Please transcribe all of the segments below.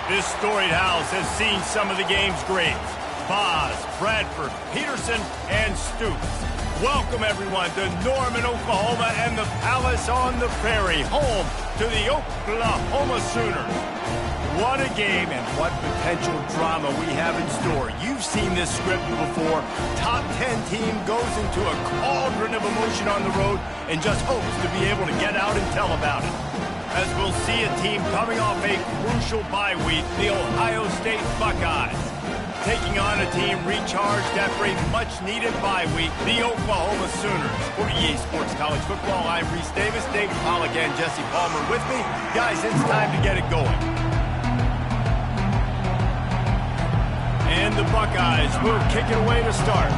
This storied house has seen some of the game's greats. Boz, Bradford, Peterson, and Stoops. Welcome, everyone, to Norman, Oklahoma, and the Palace on the Prairie, home to the Oklahoma Sooners. What a game and what potential drama we have in store. You've seen this script before. Top 10 team goes into a cauldron of emotion on the road and just hopes to be able to get out and tell about it. As we'll see a team coming off a crucial bye week, the Ohio State Buckeyes. Taking on a team recharged after a much-needed bye week, the Oklahoma Sooners. For EA Sports College Football, I'm Reese Davis, David Pollack, and Jesse Palmer with me. Guys, it's time to get it going. And the Buckeyes will kick it away to start.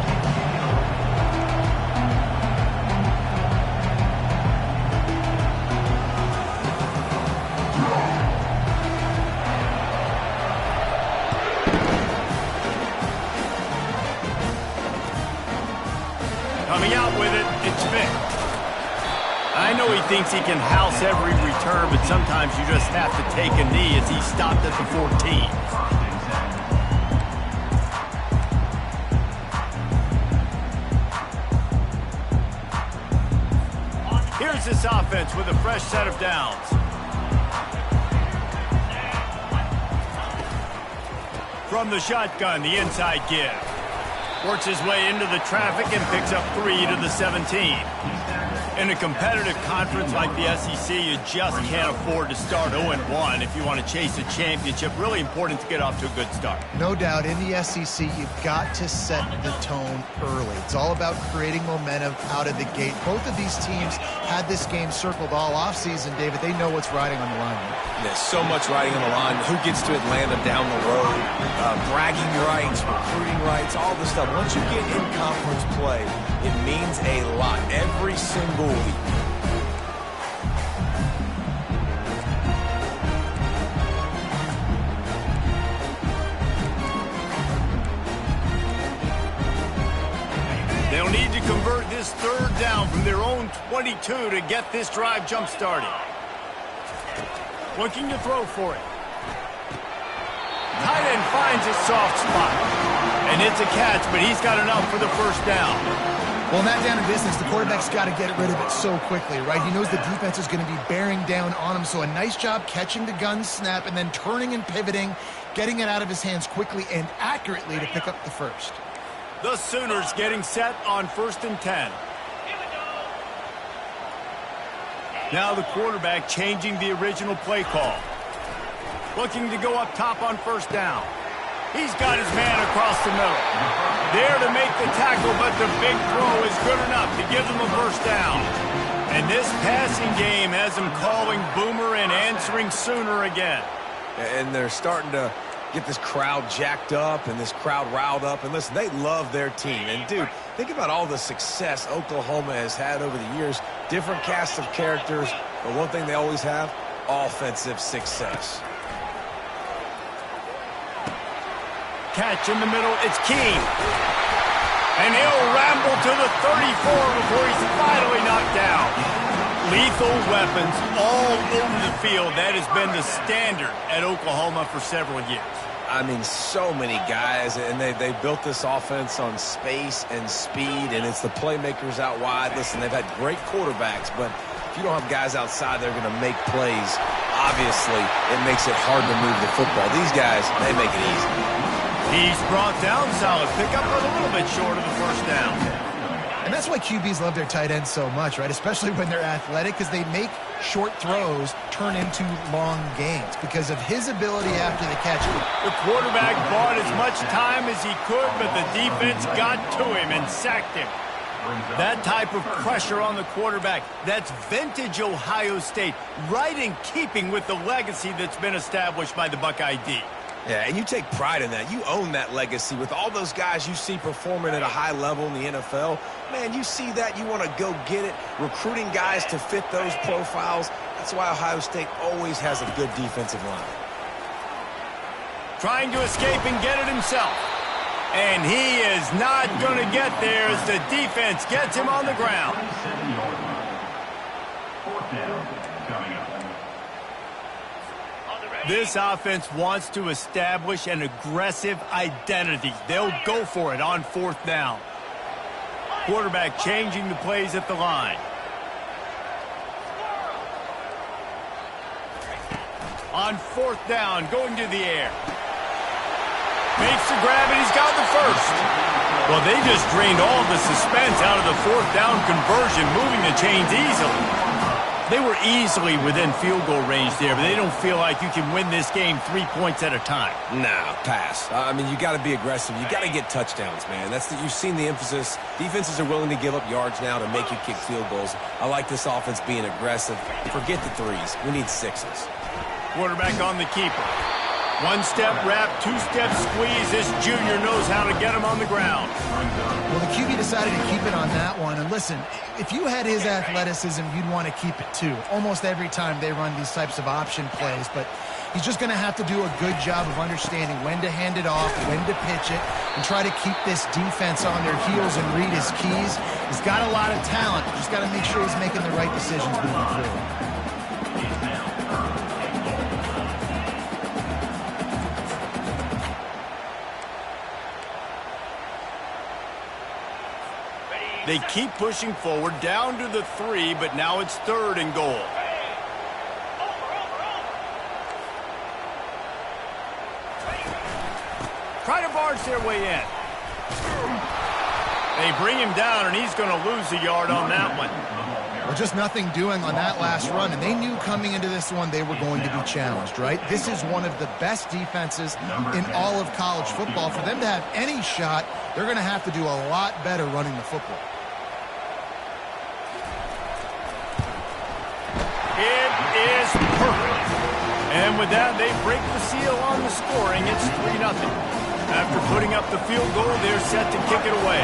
Coming out with it, it's Vic. I know he thinks he can house every return, but sometimes you just have to take a knee as he stopped at the 14. Here's this offense with a fresh set of downs. From the shotgun, the inside give. Works his way into the traffic and picks up 3 to the 17. In a competitive conference like the SEC, you just can't afford to start 0-1 if you want to chase a championship. Really important to get off to a good start. No doubt, in the SEC, you've got to set the tone early. It's all about creating momentum out of the gate. Both of these teams had this game circled all offseason, David. They know what's riding on the line. There's so much riding on the line. Who gets to Atlanta down the road? Bragging rights, recruiting rights, all this stuff. Once you get in conference play, it means a lot every single week. They'll need to convert this third down from their own 22 to get this drive jump-started. Looking to throw for it. Tight end finds a soft spot. And it's a catch, but he's got enough for the first down. Well, in that down in business, the quarterback's got to get rid of it so quickly, right? He knows the defense is going to be bearing down on him, so a nice job catching the gun snap and then turning and pivoting, getting it out of his hands quickly and accurately to pick up the first. The Sooners getting set on 1st and 10. Now the quarterback changing the original play call. Looking to go up top on 1st down. He's got his man across the middle. There to make the tackle, but the big throw is good enough to give them a first down. And this passing game has them calling Boomer and answering Sooner again. And they're starting to get this crowd jacked up and this crowd riled up. And listen, they love their team. And, dude, think about all the success Oklahoma has had over the years. Different cast of characters, but one thing they always have, offensive success. Catch in the middle, it's King. And he'll ramble to the 34 before he's finally knocked down. Lethal weapons all over the field. That has been the standard at Oklahoma for several years. I mean, so many guys, and they built this offense on space and speed, and it's the playmakers out wide. Listen, they've had great quarterbacks, but if you don't have guys outside, they're going to make plays. Obviously, it makes it hard to move the football. These guys, they make it easy. He's brought down solid pickup, but a little bit short of the first down. And that's why QBs love their tight ends so much, right? Especially when they're athletic, because they make short throws turn into long gains because of his ability after the catch. The quarterback bought as much time as he could, but the defense got to him and sacked him. That type of pressure on the quarterback, that's vintage Ohio State, right in keeping with the legacy that's been established by the Buckeye D. Yeah, and you take pride in that. You own that legacy with all those guys you see performing at a high level in the NFL. Man, you see that, you want to go get it. Recruiting guys to fit those profiles. That's why Ohio State always has a good defensive line. Trying to escape and get it himself. And he is not going to get there as the defense gets him on the ground. This offense wants to establish an aggressive identity. They'll go for it on 4th down. Quarterback changing the plays at the line. On 4th down, going to the air. Makes the grab, and he's got the first. Well, they just drained all the suspense out of the 4th down conversion, moving the chains easily. They were easily within field goal range there, but they don't feel like you can win this game 3 points at a time. Nah, pass. I mean, you got to be aggressive. You got to get touchdowns, man. You've seen the emphasis. Defenses are willing to give up yards now to make you kick field goals. I like this offense being aggressive. Forget the threes. We need sixes. Quarterback on the keeper. 1-step wrap, 2-step squeeze. This junior knows how to get him on the ground. Well, the QB decided to keep it on that one. And listen, if you had his athleticism, you'd want to keep it too. Almost every time they run these types of option plays. But he's just going to have to do a good job of understanding when to hand it off, when to pitch it, and try to keep this defense on their heels and read his keys. He's got a lot of talent. Just got to make sure he's making the right decisions moving forward. They keep pushing forward, down to the 3, but now it's 3rd and goal. Try to barge their way in. They bring him down, and he's going to lose a yard on that one. Well, just nothing doing on that last run, and they knew coming into this one they were going to be challenged, right? This is one of the best defenses in all of college football. For them to have any shot, they're going to have to do a lot better running the football. It is perfect. And with that, they break the seal on the scoring. It's 3-0. After putting up the field goal, they're set to kick it away.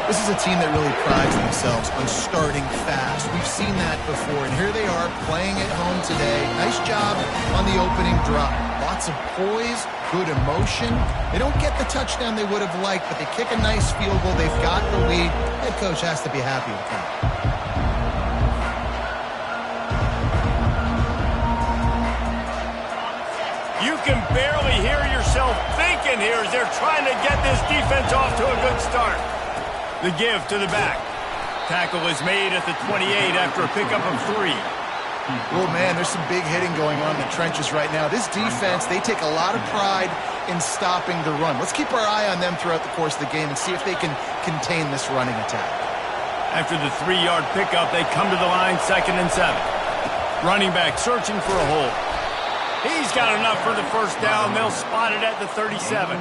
This is a team that really prides themselves on starting fast. We've seen that before, and here they are playing at home today. Nice job on the opening drop. Lots of poise, good emotion. They don't get the touchdown they would have liked, but they kick a nice field goal. They've got the lead. Head coach has to be happy with that. You can barely hear yourself thinking here as they're trying to get this defense off to a good start. The give to the back. Tackle is made at the 28 after a pickup of 3. Oh, man, there's some big hitting going on in the trenches right now. This defense, they take a lot of pride in stopping the run. Let's keep our eye on them throughout the course of the game and see if they can contain this running attack. After the 3-yard pickup, they come to the line, 2nd and 7. Running back searching for a hole. He's got enough for the first down. They'll spot it at the 37.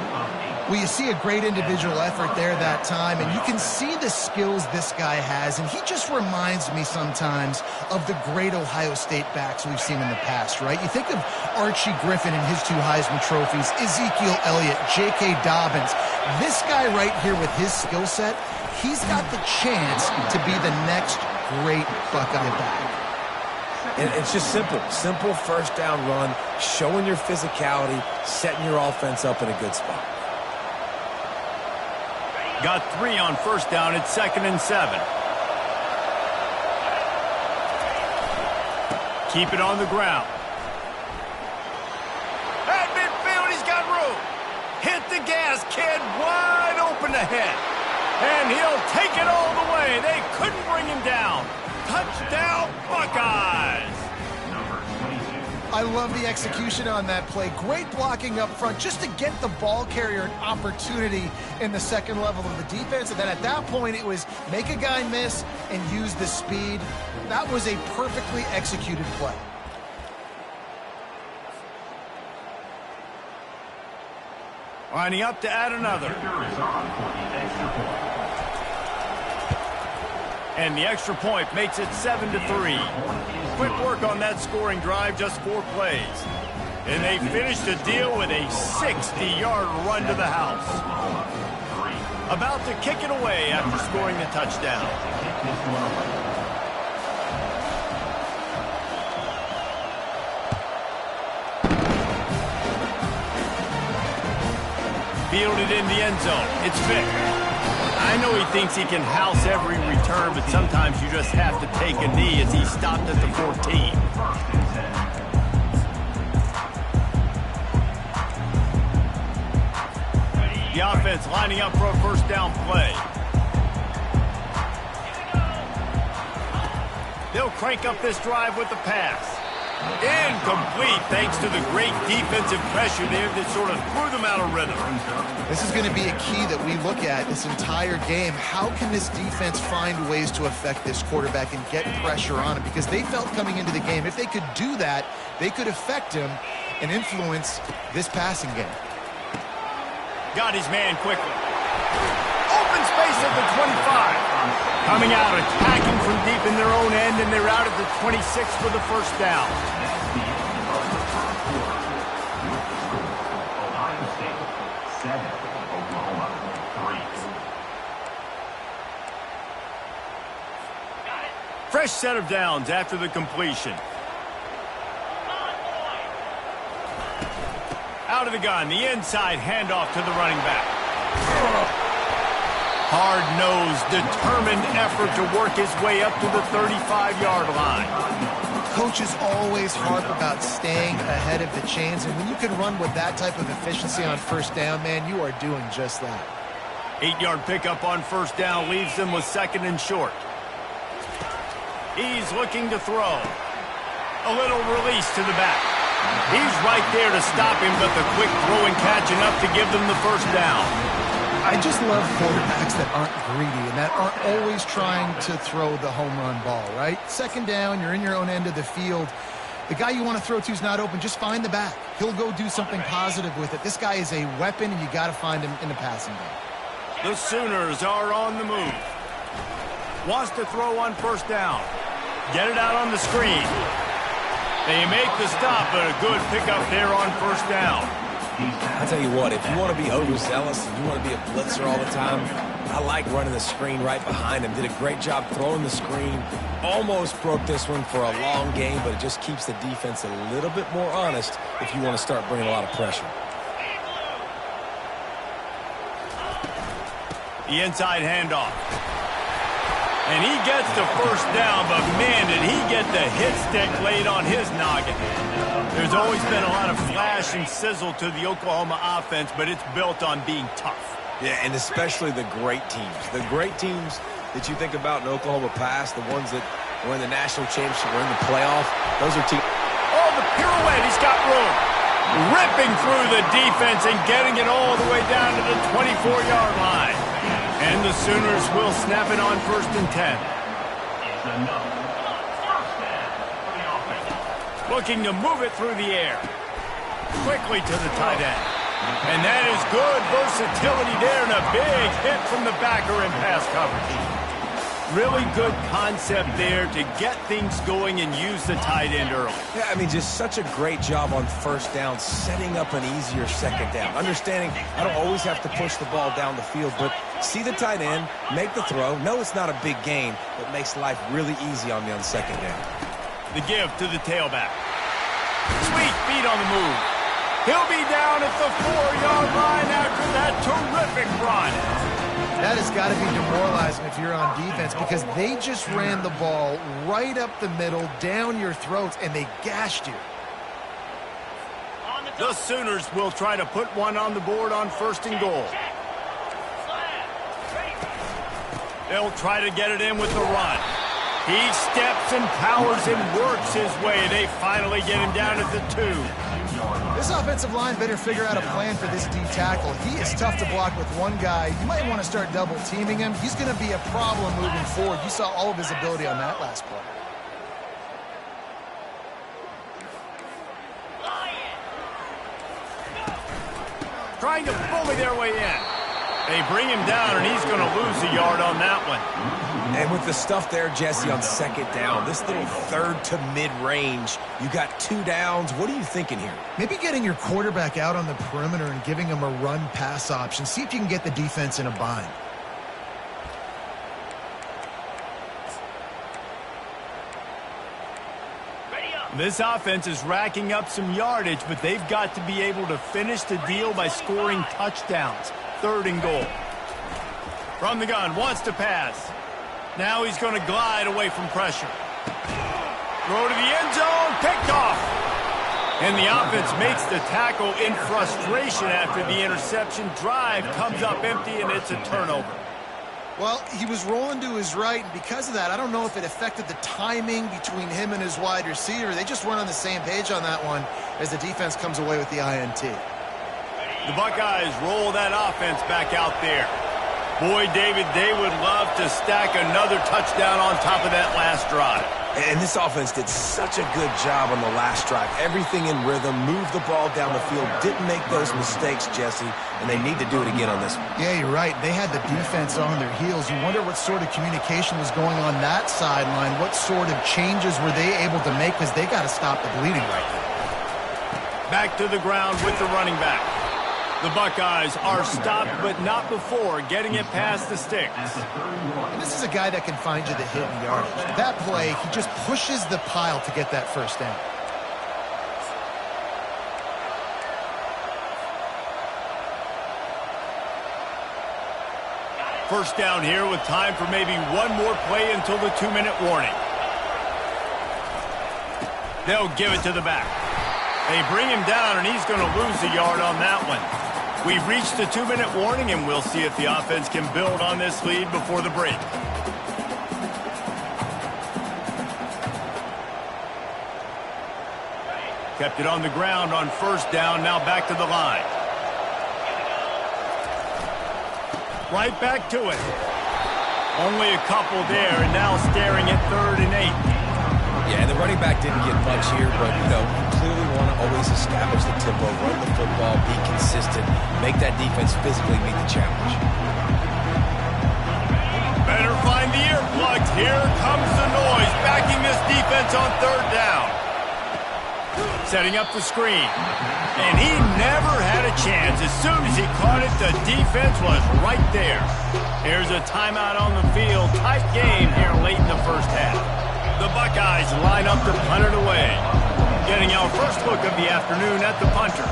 Well, you see a great individual effort there that time, and you can see the skills this guy has, and he just reminds me sometimes of the great Ohio State backs we've seen in the past, right? You think of Archie Griffin and his 2 Heisman trophies, Ezekiel Elliott, J.K. Dobbins. This guy right here with his skill set, he's got the chance to be the next great Buckeye back. And it's just simple first down run, showing your physicality, setting your offense up in a good spot. Got 3 on first down. It's 2nd and 7. Keep it on the ground. At midfield, he's got room. Hit the gas, kid. Wide open ahead. And he'll take it all the way. They couldn't bring him down. Touchdown, Buckeyes. I love the execution on that play. Great blocking up front just to get the ball carrier an opportunity in the second level of the defense. And then at that point, it was make a guy miss and use the speed. That was a perfectly executed play. Lining up to add another. And the extra point makes it 7-3. Quick work on that scoring drive, just 4 plays. And they finished the deal with a 60-yard run to the house. About to kick it away after scoring the touchdown. Fielded in the end zone. It's Vick. I know he thinks he can house every return, but sometimes you just have to take a knee as he stopped at the 14. The offense lining up for a first down play. They'll crank up this drive with the pass. Incomplete thanks to the great defensive pressure there that sort of threw them out of rhythm. This is going to be a key that we look at this entire game. How can this defense find ways to affect this quarterback and get pressure on him? Because they felt coming into the game, if they could do that, they could affect him and influence this passing game. Got his man quickly. Open space at the 25. Coming out, attacking from deep in their own end, and they're out at the 26 for the first down. Fresh set of downs after the completion. Out of the gun, the inside handoff to the running back. Hard-nosed, determined effort to work his way up to the 35-yard line. Coaches always harp about staying ahead of the chains, and when you can run with that type of efficiency on first down, man, you are doing just that. 8-yard pickup on first down leaves them with second and short. He's looking to throw. A little release to the back. He's right there to stop him, but the quick throw and catch enough to give them the first down. I just love quarterbacks that aren't greedy and that aren't always trying to throw the home run ball, right? Second down, you're in your own end of the field. The guy you want to throw to is not open. Just find the back. He'll go do something positive with it. This guy is a weapon, and you got to find him in the passing game. The Sooners are on the move. Wants to throw on first down. Get it out on the screen. They make the stop, but a good pickup there on first down. I'll tell you what, if you want to be overzealous and you want to be a blitzer all the time, I like running the screen right behind him. Did a great job throwing the screen. Almost broke this one for a long game, but it just keeps the defense a little bit more honest if you want to start bringing a lot of pressure. The inside handoff. And he gets the first down, but man, did he get the hit stick laid on his noggin. There's always been a lot of flash and sizzle to the Oklahoma offense, but it's built on being tough. Yeah, and especially the great teams. The great teams that you think about in Oklahoma past, the ones that were in the national championship or in the playoff, those are teams. Oh, the pirouette, he's got room. Ripping through the defense and getting it all the way down to the 24-yard line. And the Sooners will snap it on 1st and 10. Looking to move it through the air. Quickly to the tight end. And that is good versatility there and a big hit from the backer in pass coverage. Really good concept there to get things going and use the tight end early. Yeah, I mean, just such a great job on first down, setting up an easier second down. Understanding I don't always have to push the ball down the field, but see the tight end, make the throw. No, it's not a big gain, but makes life really easy on me on second down. The give to the tailback. Sweet feet on the move. He'll be down at the 4-yard line after that terrific run. That has got to be demoralizing if you're on defense because they just ran the ball right up the middle, down your throats, and they gashed you. The Sooners will try to put one on the board on 1st and goal. They'll try to get it in with the run. He steps and powers and works his way. They finally get him down at the 2. This offensive line better figure out a plan for this D tackle. He is tough to block with one guy. You might want to start double teaming him. He's going to be a problem moving forward. You saw all of his ability on that last play. Trying to bully their way in. They bring him down, and he's going to lose a yard on that one. And with the stuff there, Jesse, on second down, this little third to mid-range, you got 2 downs. What are you thinking here? Maybe getting your quarterback out on the perimeter and giving him a run-pass option. See if you can get the defense in a bind. This offense is racking up some yardage, but they've got to be able to finish the deal by scoring touchdowns. 3rd and goal. From the gun, wants to pass. Now he's going to glide away from pressure. Throw to the end zone, picked off. And the offense makes the tackle in frustration after the interception. Drive comes up empty, and it's a turnover. Well, he was rolling to his right, and because of that, I don't know if it affected the timing between him and his wide receiver. They just weren't on the same page on that one as the defense comes away with the INT. The Buckeyes roll that offense back out there. Boy, David, they would love to stack another touchdown on top of that last drive. And this offense did such a good job on the last drive. Everything in rhythm, moved the ball down the field, didn't make those mistakes, Jesse, and they need to do it again on this one. Yeah, you're right. They had the defense on their heels. You wonder what sort of communication was going on that sideline. What sort of changes were they able to make, because they got to stop the bleeding right now. Back to the ground with the running back. The Buckeyes are stopped, but not before getting it past the sticks. And this is a guy that can find you the hidden yardage. That play, he just pushes the pile to get that first down. First down here with time for maybe one more play until the 2-minute warning. They'll give it to the back. They bring him down, and he's going to lose a yard on that one. We've reached the 2-minute warning, and we'll see if the offense can build on this lead before the break. Kept it on the ground on first down, now back to the line. Right back to it. Only a couple there, and now staring at 3rd and 8. Yeah, the running back didn't get much here, but, you clearly want to always establish the tempo, run the football, be consistent, make that defense physically meet the challenge. Better find the earplugs. Here comes the noise, backing this defense on 3rd down. Setting up the screen. And he never had a chance. As soon as he caught it, the defense was right there. Here's a timeout on the field. Tight game here late in the first half. The Buckeyes line up to punt it away. Getting our first look of the afternoon at the punter.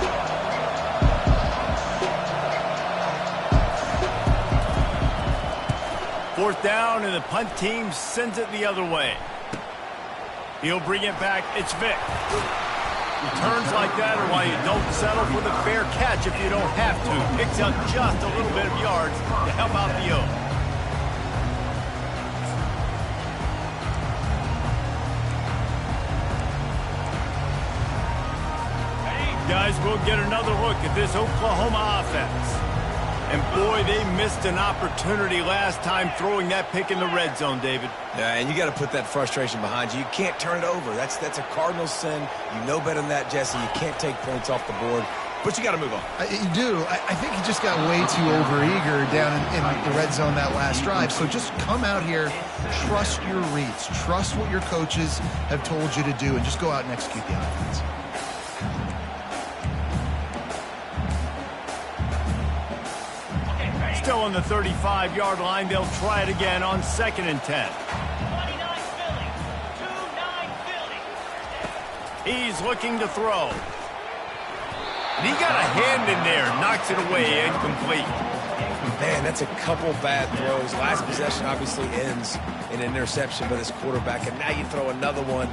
Fourth down, and the punt team sends it the other way. He'll bring it back. It's Vic. Returns like that are why you don't settle for the fair catch if you don't have to. Picks up just a little bit of yards to help out the O. Guys, we'll get another look at this Oklahoma offense. And boy, they missed an opportunity last time throwing that pick in the red zone, David. Yeah, and you got to put that frustration behind you. You can't turn it over. That's a cardinal sin. You know better than that, Jesse. You can't take points off the board, but you got to move on. You do. I think he just got way too overeager down in the red zone that last drive. So just come out here, trust your reads, trust what your coaches have told you to do, and just go out and execute the offense. Still on the 35-yard line, they'll try it again on 2nd and 10. 29 Philly. 2-9 Philly. He's looking to throw. And he got a hand in there, knocks it away, incomplete. Man, that's a couple bad throws. Last possession obviously ends in an interception by this quarterback, and now you throw another one,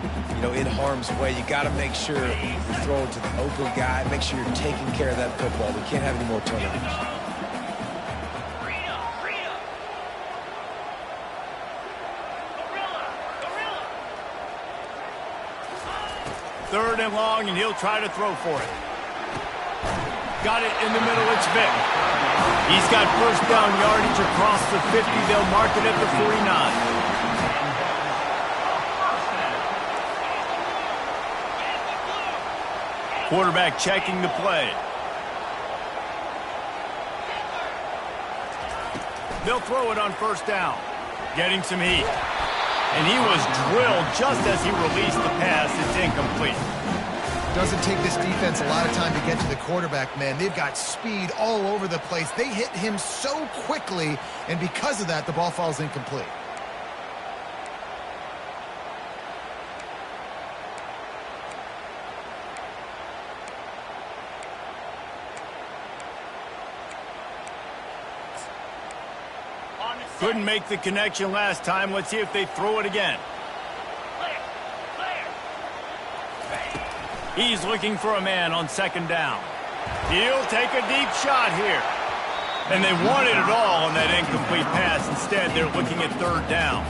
in harm's way. You got to make sure you throw it to the open guy. Make sure you're taking care of that football. We can't have any more turnovers. Third and long, and he'll try to throw for it. Got it in the middle, it's Vic. He's got first down yardage across the 50. They'll mark it at the 49. Quarterback checking the play. They'll throw it on first down. Getting some heat. And he was drilled just as he released the pass. It's incomplete. Doesn't take this defense a lot of time to get to the quarterback, man. They've got speed all over the place. They hit him so quickly, and because of that, the ball falls incomplete. Couldn't make the connection last time. Let's see if they throw it again. He's looking for a man on second down. He'll take a deep shot here. And they wanted it all on that incomplete pass. Instead, they're looking at third down.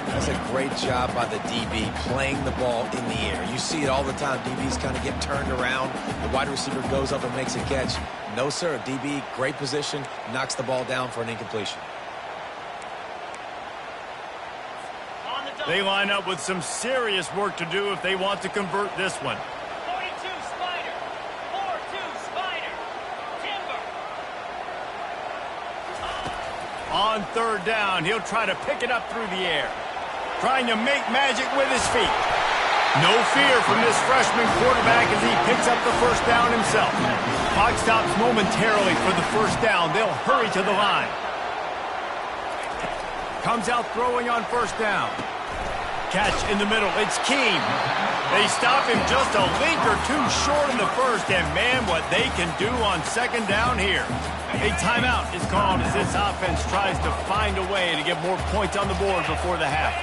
That's a great job by the DB playing the ball in the air. You see it all the time. DBs kind of get turned around. The wide receiver goes up and makes a catch. No, sir. DB, great position, knocks the ball down for an incompletion. They line up with some serious work to do if they want to convert this one. 42 Spider. 4-2 Spider. Timber. On third down, he'll try to pick it up through the air. Trying to make magic with his feet. No fear from this freshman quarterback as he picks up the first down himself. Clock stops momentarily for the first down. They'll hurry to the line. Comes out throwing on first down. Catch in the middle. It's Keem. They stop him just a link or two short in the first, and man, what they can do on second down here. A timeout is called as this offense tries to find a way to get more points on the board before the half.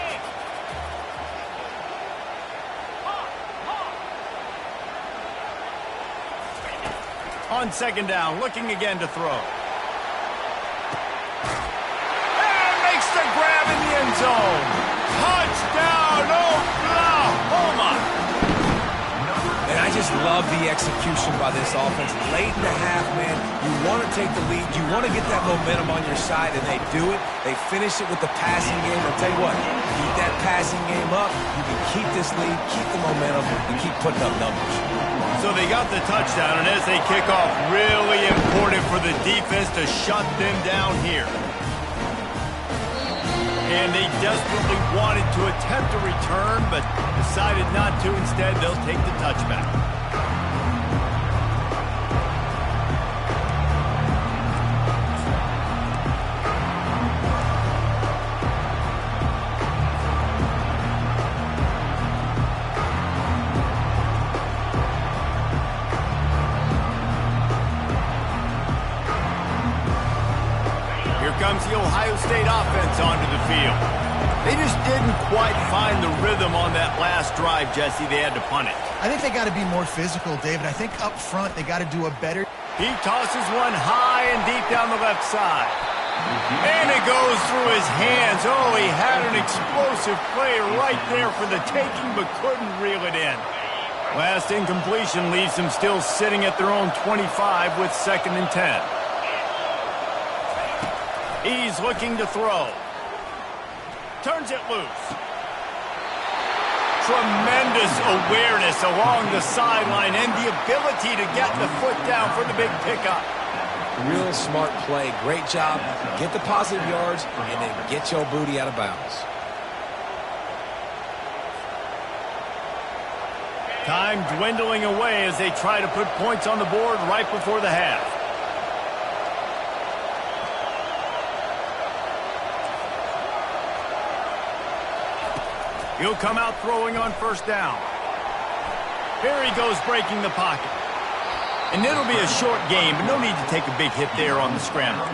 On second down, looking again to throw. And makes the grab in the end zone. Touchdown, Oklahoma! And I just love the execution by this offense. Late in the half, man, you want to take the lead. You want to get that momentum on your side, and they do it. They finish it with the passing game. I'll tell you what, keep that passing game up. You can keep this lead, keep the momentum, and keep putting up numbers. So they got the touchdown, and as they kick off, really important for the defense to shut them down here. And they desperately wanted to attempt a return, but decided not to. Instead, they'll take the touchback. Comes the Ohio State offense onto the field. They just didn't quite find the rhythm on that last drive, Jesse. They had to punt it. I think they got to be more physical, David. I think up front they got to do a better. He tosses one high and deep down the left side. And it goes through his hands. Oh, he had an explosive play right there for the taking, but couldn't reel it in. Last incompletion leaves them still sitting at their own 25 with 2nd and 10. He's looking to throw. Turns it loose. Tremendous awareness along the sideline and the ability to get the foot down for the big pickup. Real smart play. Great job. Get the positive yards and then get your booty out of bounds. Time dwindling away as they try to put points on the board right before the half. He'll come out throwing on first down. Here he goes breaking the pocket. And it'll be a short game, but no need to take a big hit there on the scramble.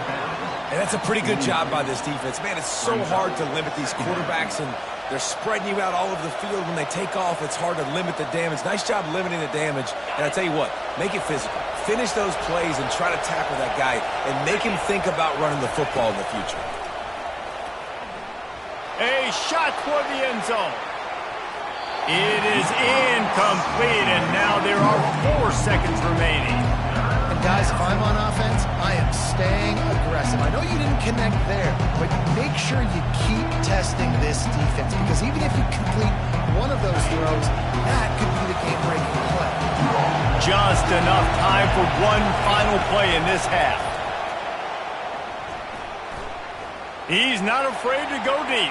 And that's a pretty good job by this defense. Man, it's so hard to limit these quarterbacks, and they're spreading you out all over the field. When they take off, it's hard to limit the damage. Nice job limiting the damage. And I tell you what, make it physical. Finish those plays and try to tackle that guy and make him think about running the football in the future. A shot toward the end zone. It is incomplete, and now there are 4 seconds remaining. And guys, if I'm on offense, I am staying aggressive. I know you didn't connect there, but make sure you keep testing this defense, because even if you complete one of those throws, that could be the game-breaking play. Just enough time for one final play in this half. He's not afraid to go deep.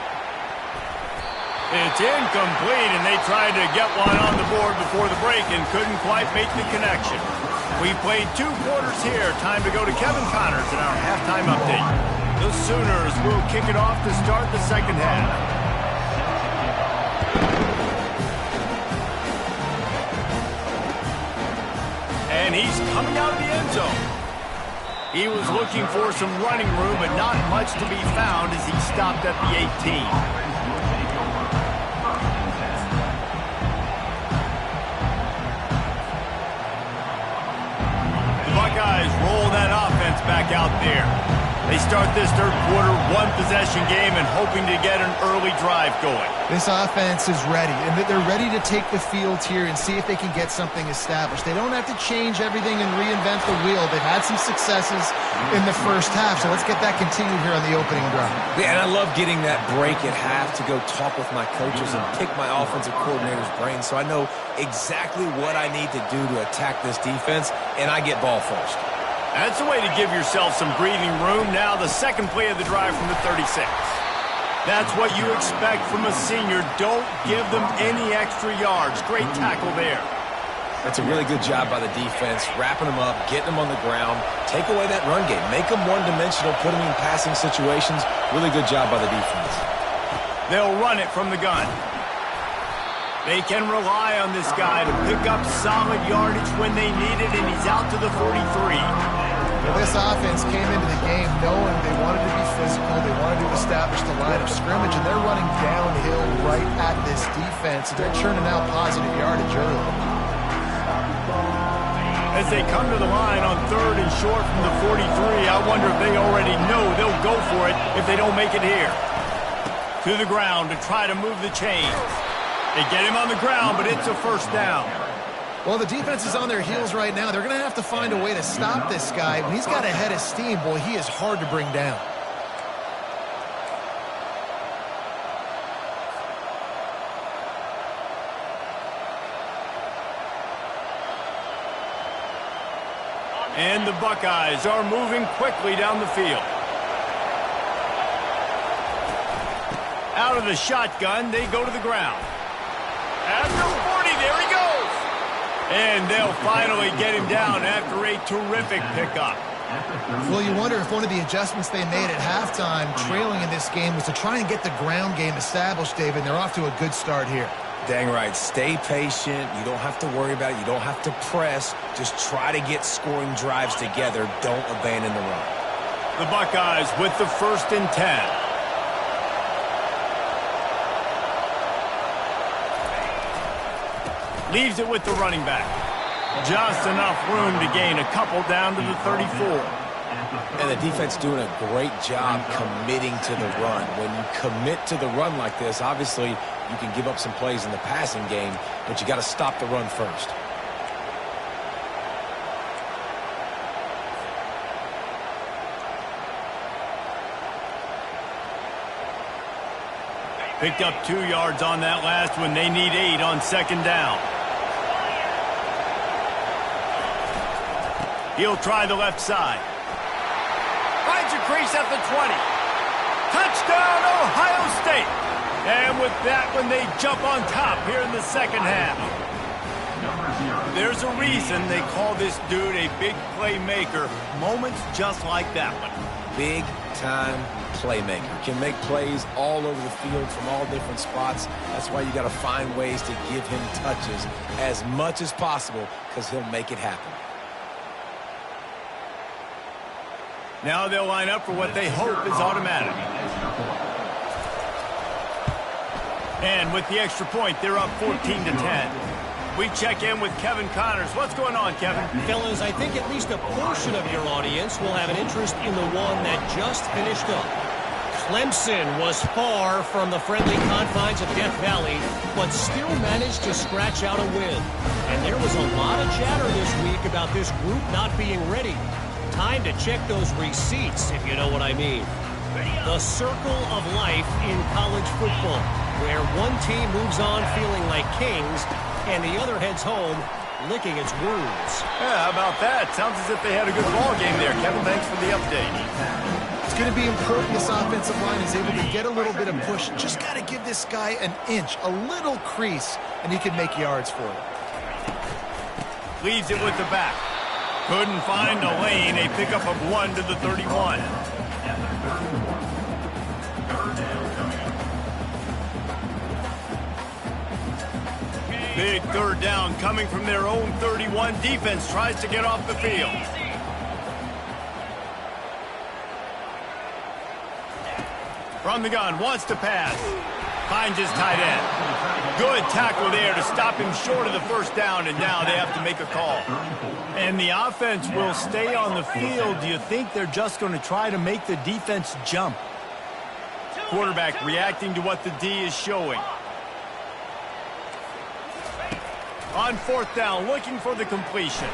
It's incomplete, and they tried to get one on the board before the break and couldn't quite make the connection. We played 2 quarters here. Time to go to Kevin Connors in our halftime update. The Sooners will kick it off to start the second half. And he's coming out of the end zone. He was looking for some running room, but not much to be found as he stopped at the 18. back out there. They start this third quarter, one-possession game, and hoping to get an early drive going. This offense is ready, and they're ready to take the field here and see if they can get something established. They don't have to change everything and reinvent the wheel. They've had some successes in the first half, so let's get that continued here on the opening drive. Yeah, and I love getting that break at half to go talk with my coaches and pick my offensive coordinator's brain so I know exactly what I need to do to attack this defense, and I get ball first. That's a way to give yourself some breathing room. Now the second play of the drive from the 36. That's what you expect from a senior. Don't give them any extra yards. Great tackle there. That's a really good job by the defense, wrapping them up, getting them on the ground, take away that run game, make them one-dimensional, put them in passing situations. Really good job by the defense. They'll run it from the gun. They can rely on this guy to pick up solid yardage when they need it, and he's out to the 43. Well, this offense came into the game knowing they wanted to be physical, they wanted to establish the line of scrimmage, and they're running downhill right at this defense, and they're churning out positive yardage early. As they come to the line on third and short from the 43, I wonder if they already know they'll go for it if they don't make it here. To the ground to try to move the chains. They get him on the ground, but it's a first down. Well, the defense is on their heels right now. They're going to have to find a way to stop this guy. When he's got a head of steam, boy, he is hard to bring down. And the Buckeyes are moving quickly down the field. Out of the shotgun, they go to the ground. After 40, there he goes. And they'll finally get him down after a terrific pickup. Well, you wonder if one of the adjustments they made at halftime, trailing in this game, was to try and get the ground game established, David. They're off to a good start here. Dang right. Stay patient. You don't have to worry about it. You don't have to press. Just try to get scoring drives together. Don't abandon the run. The Buckeyes with the 1st and 10. Leaves it with the running back. Just enough room to gain a couple down to the 34. And the defense doing a great job committing to the run. When you commit to the run like this, obviously you can give up some plays in the passing game, but you got to stop the run first. Picked up 2 yards on that last one. They need 8 on second down. He'll try the left side. Finds a crease at the 20. Touchdown, Ohio State. And with that one, they jump on top here in the second half. There's a reason they call this dude a big playmaker. Moments just like that one. Big-time playmaker. Can make plays all over the field from all different spots. That's why you got to find ways to give him touches as much as possible because he'll make it happen. Now they'll line up for what they hope is automatic. And with the extra point, they're up 14-10. We check in with Kevin Connors. What's going on, Kevin? Fellas, I think at least a portion of your audience will have an interest in the one that just finished up. Clemson was far from the friendly confines of Death Valley, but still managed to scratch out a win. And there was a lot of chatter this week about this group not being ready. Time to check those receipts, if you know what I mean. The circle of life in college football, where one team moves on feeling like kings, and the other heads home licking its wounds. Yeah, how about that? Sounds as if they had a good ball game there. Kevin, thanks for the update. It's going to be important this offensive line is able to get a little bit of push. Just got to give this guy an inch, a little crease, and he can make yards for it. Leaves it with the back. Couldn't find a lane. A pickup of 1 to the 31. Big third down coming from their own 31. Defense tries to get off the field. From the gun, wants to pass. Finds his tight end. Good tackle there to stop him short of the first down, and now they have to make a call. And the offense will stay on the field. Do you think they're just going to try to make the defense jump? Quarterback reacting to what the D is showing. On fourth down, looking for the completion.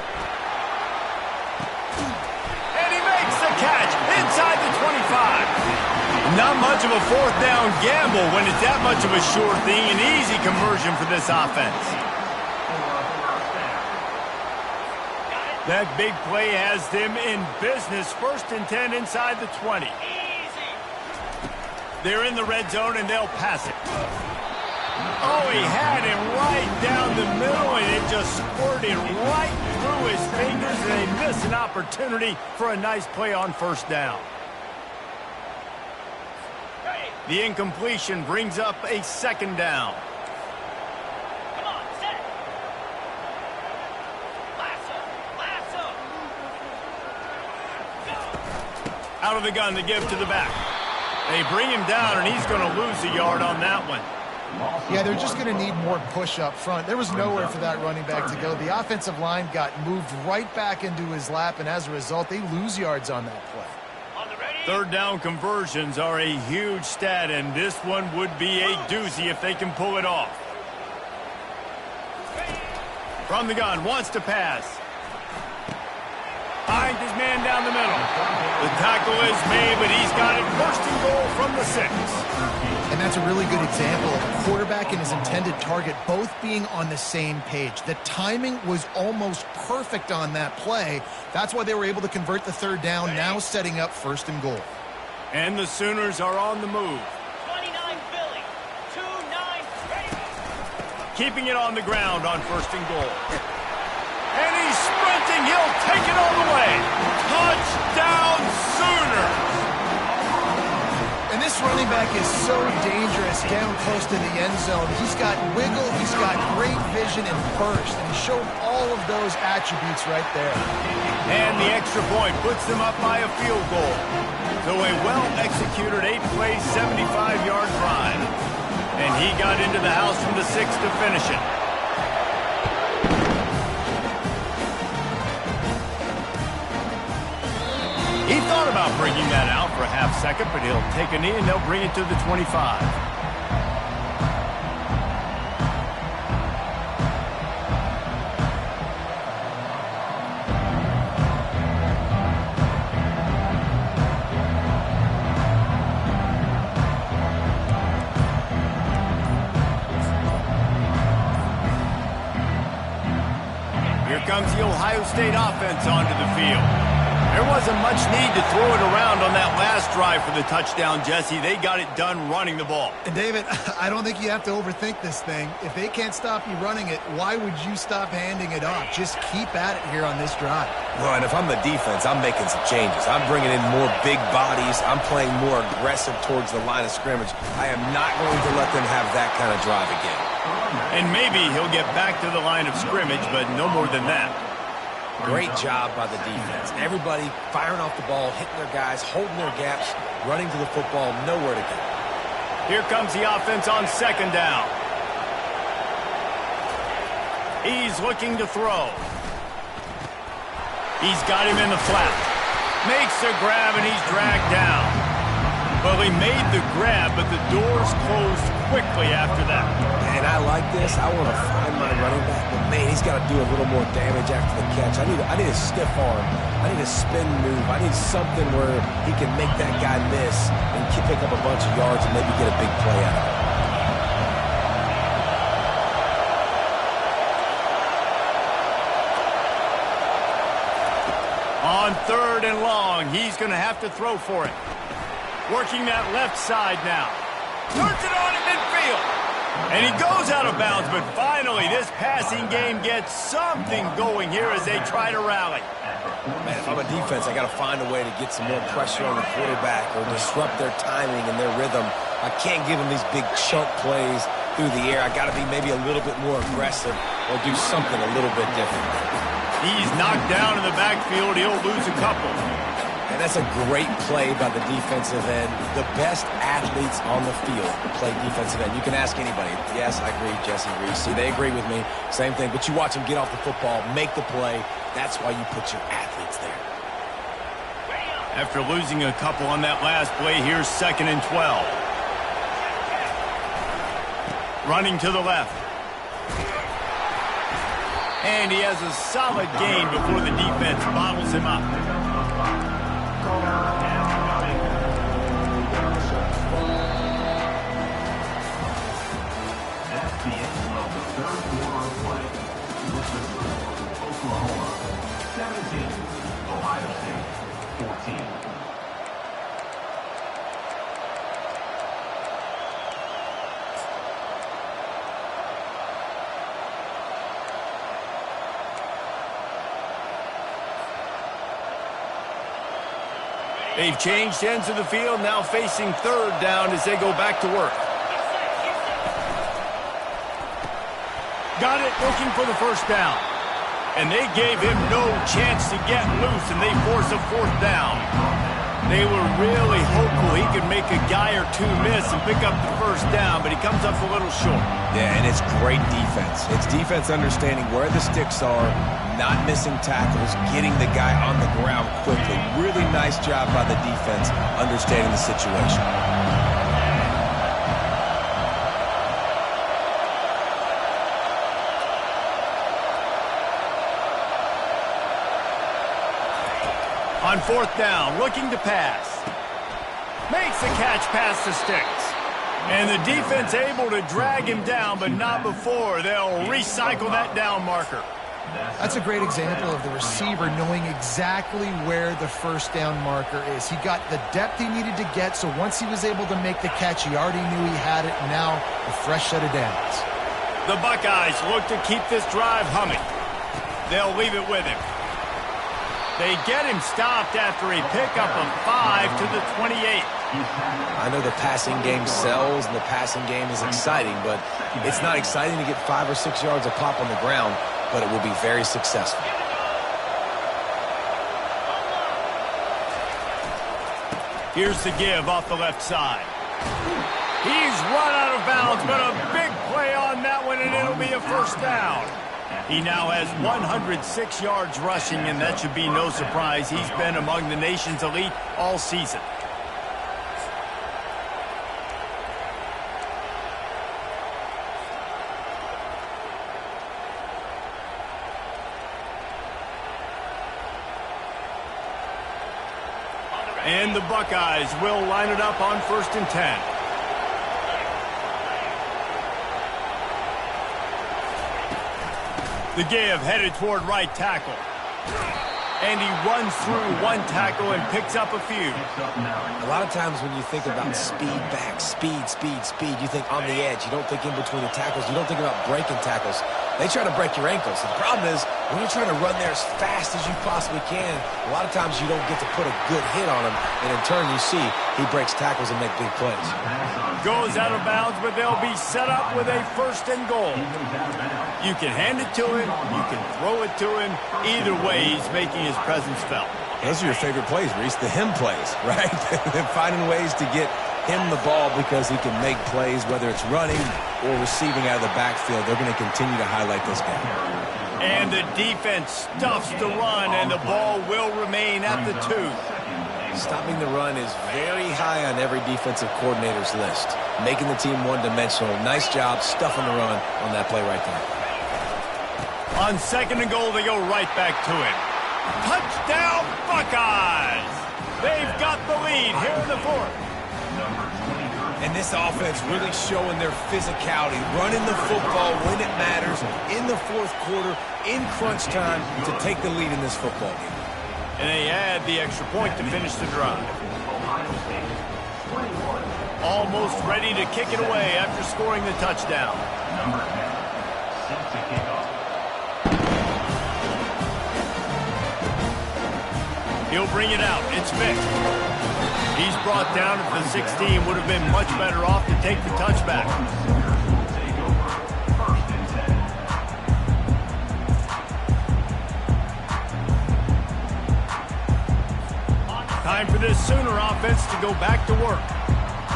And he makes the catch inside the 25. Not much of a fourth down gamble when it's that much of a sure thing. An easy conversion for this offense. That big play has them in business. 1st and 10 inside the 20. They're in the red zone and they'll pass it. Oh, he had him right down the middle and it just squirted right through his fingers, and they miss an opportunity for a nice play on 1st down. The incompletion brings up a 2nd down. Come on, set. Lasso. Out of the gun to give to the back. They bring him down, and he's going to lose a yard on that one. Yeah, they're just going to need more push up front. There was nowhere for that running back to go. The offensive line got moved right back into his lap, and as a result, they lose yards on that play. 3rd down conversions are a huge stat, and this one would be a doozy if they can pull it off. From the gun, wants to pass. Finds his man down the middle. The tackle is made, but he's got it 1st and goal from the 6. And that's a really good example of a quarterback and his intended target both being on the same page. The timing was almost perfect on that play. That's why they were able to convert the 3rd down, now setting up 1st and goal. And the Sooners are on the move. 29 Philly. 2-9 ready. Keeping it on the ground on 1st and goal. And he's sprinting. He'll take it all the way. Touchdown, Sooners! And this running back is so dangerous down close to the end zone. He's got wiggle, he's got great vision and burst, and he showed all of those attributes right there. And the extra point puts them up by a field goal. So a well-executed 8-play, 75-yard drive. And he got into the house from the 6 to finish it. He thought about bringing that out for a half second, but he'll take a knee and they'll bring it to the 25. Here comes the Ohio State offense onto the field. There wasn't much need to throw it around on that last drive for the touchdown, Jesse. They got it done running the ball. And David, I don't think you have to overthink this thing. If they can't stop you running it, why would you stop handing it off? Just keep at it here on this drive. Well, and if I'm the defense, I'm making some changes. I'm bringing in more big bodies. I'm playing more aggressive towards the line of scrimmage. I am not going to let them have that kind of drive again. And maybe he'll get back to the line of scrimmage, but no more than that. Great job by the defense. Everybody firing off the ball, hitting their guys, holding their gaps, running to the football, nowhere to go. Here comes the offense on 2nd down. He's looking to throw. He's got him in the flat. Makes a grab, and he's dragged down. Well, he made the grab, but the doors closed quickly after that. And I like this. I want to find my running back, but man, he's got to do a little more damage after the catch. I need a stiff arm. I need a spin move. I need something where he can make that guy miss and pick up a bunch of yards and maybe get a big play out of it. On 3rd and long, he's going to have to throw for it. Working that left side now. Turns it on in midfield. And he goes out of bounds, but finally this passing game gets something going here as they try to rally. Man, if I'm a defense, I got to find a way to get some more pressure on the quarterback or disrupt their timing and their rhythm. I can't give them these big chunk plays through the air. I got to be maybe a little bit more aggressive or do something a little bit different. He's knocked down in the backfield. He'll lose a couple. And that's a great play by the defensive end. The best athletes on the field play defensive end. You can ask anybody. Yes, I agree, Jesse Reese. See, they agree with me. Same thing. But you watch them get off the football, make the play. That's why you put your athletes there. After losing a couple on that last play, here's 2nd and 12. Running to the left. And he has a solid gain before the defense bottles him up. That's the end of the third quarter of play. With the score, Oklahoma 17, Ohio State 14. They've changed ends of the field, now facing 3rd down as they go back to work. Got it, looking for the 1st down. And they gave him no chance to get loose, and they force a 4th down. They were really hopeful he could make a guy or two miss and pick up the 1st down, but he comes up a little short. Yeah, and it's great defense. It's defense understanding where the sticks are, not missing tackles, getting the guy on the ground quickly. Really nice job by the defense understanding the situation. On 4th down, looking to pass. Makes the catch past the sticks. And the defense able to drag him down, but not before. They'll recycle that down marker. That's a great example of the receiver knowing exactly where the 1st down marker is. He got the depth he needed to get, so once he was able to make the catch, he already knew he had it, and now a fresh set of downs. The Buckeyes look to keep this drive humming. They'll leave it with him. They get him stopped after a pickup of 5 to the 28. I know the passing game sells and the passing game is exciting, but it's not exciting to get 5 or 6 yards a pop on the ground, but it will be very successful. Here's the give off the left side. He's run out of bounds, but a big play on that one, and it'll be a 1st down. He now has 106 yards rushing, and that should be no surprise. He's been among the nation's elite all season. And the Buckeyes will line it up on 1st and 10. The give headed toward right tackle. And he runs through one tackle and picks up a few. A lot of times when you think about speed back, speed, you think on the edge. You don't think in between the tackles. You don't think about breaking tackles. They try to break your ankles. The problem is when you're trying to run there as fast as you possibly can, a lot of times you don't get to put a good hit on him. And in turn, you see he breaks tackles and make big plays. Goes out of bounds, but they'll be set up with a 1st and goal. You can hand it to him. You can throw it to him. Either way, he's making his presence felt. Those are your favorite plays, Reese, the him plays, right? Finding ways to get him the ball because he can make plays, whether it's running or receiving out of the backfield. They're going to continue to highlight this guy. And the defense stuffs the run, and the ball will remain at the 2. Stopping the run is very high on every defensive coordinator's list. Making the team one-dimensional. Nice job stuffing the run on that play right there. On 2nd and goal, they go right back to it. Touchdown, Buckeyes! They've got the lead here in the 4th. And this offense really showing their physicality, running the football when it matters, in the 4th quarter, in crunch time, to take the lead in this football game. And they add the extra point to finish the drive. Almost ready to kick it away after scoring the touchdown. Number 10, set to kick off. He'll bring it out. It's Vick. He's brought down at the 16. Would have been much better off to take the touchback. Time for this Sooner offense to go back to work.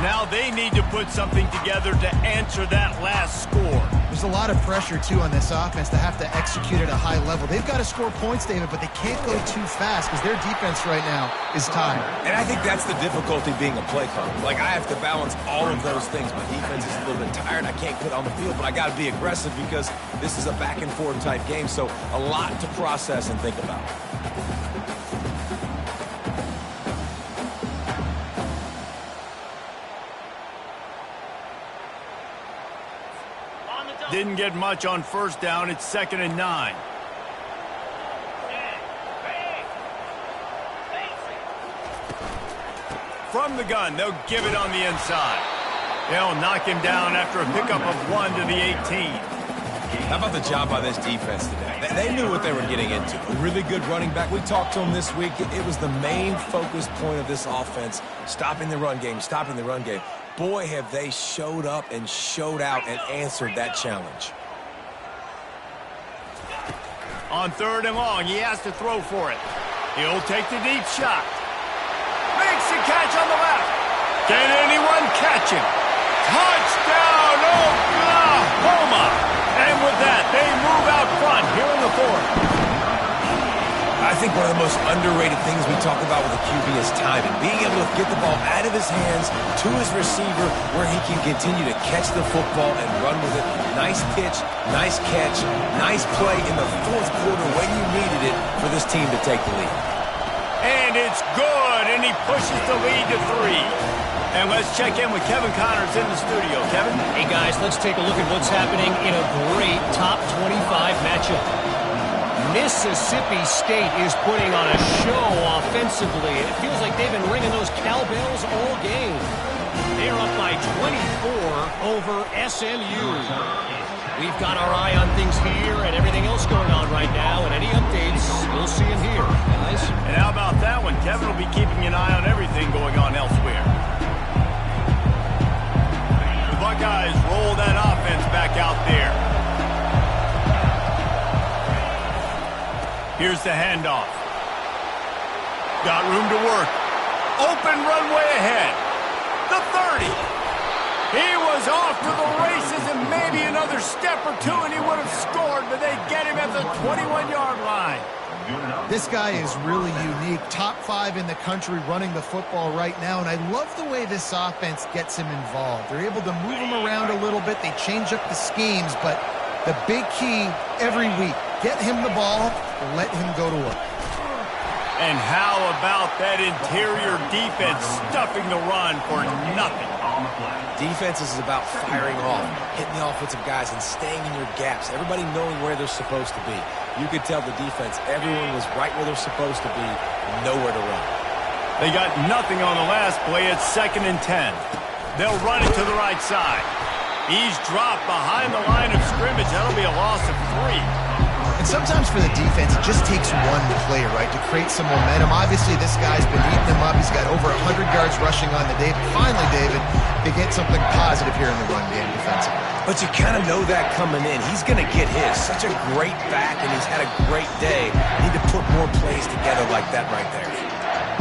Now they need to put something together to answer that last score. There's a lot of pressure, too, on this offense to have to execute at a high level. They've got to score points, David, but they can't go too fast because their defense right now is tired. And I think that's the difficulty being a play caller. Like, I have to balance all of those things. My defense is a little bit tired. I can't quit on the field, but I got to be aggressive because this is a back-and-forth type game, so a lot to process and think about. Didn't get much on first down. It's 2nd and 9. From the gun, they'll give it on the inside. They'll knock him down after a pickup of 1 to the 18. How about the job by this defense today? They knew what they were getting into. A really good running back. We talked to him this week. It was the main focus point of this offense, stopping the run game, stopping the run game. Boy, have they showed up and showed out and answered that challenge. On 3rd and long, he has to throw for it. He'll take the deep shot. Makes the catch on the left. Can anyone catch him? Touchdown, Oklahoma! And with that, they move out front here in the 4th. I think one of the most underrated things we talk about with a QB is timing. Being able to get the ball out of his hands to his receiver where he can continue to catch the football and run with it. Nice pitch, nice catch, nice play in the 4th quarter when you needed it for this team to take the lead. And it's good, and he pushes the lead to 3. And let's check in with Kevin Connors in the studio. Kevin? Hey, guys, let's take a look at what's happening in a great top 25 matchup. Mississippi State is putting on a show offensively. It feels like they've been ringing those cowbells all game. They're up by 24 over SMU. We've got our eye on things here and everything else going on right now, and any updates, we'll see in here, guys. And how about that one? Kevin will be keeping an eye on everything going on elsewhere. The Buckeyes roll that offense back out there. Here's the handoff. Got room to work. Open runway ahead. The 30. He was off to the races and maybe another step or two and he would have scored, but they get him at the 21-yard line. This guy is really unique. Top 5 in the country running the football right now, and I love the way this offense gets him involved. They're able to move him around a little bit. They change up the schemes, but the big key every week, get him the ball, let him go to work. And how about that interior defense stuffing the run for nothing? Defense is about firing off, hitting the offensive guys, and staying in your gaps. Everybody knowing where they're supposed to be. You could tell the defense, everyone was right where they're supposed to be, nowhere to run. They got nothing on the last play. It's 2nd and 10. They'll run it to the right side. He's dropped behind the line of scrimmage. That'll be a loss of 3. And sometimes for the defense, it just takes one play, right, to create some momentum. Obviously, this guy's been eating them up. He's got over 100 yards rushing on the day. But finally, David, they get something positive here in the run game defensively. But you kind of know that coming in. He's going to get his. Such a great back, and he's had a great day. Need to put more plays together like that right there.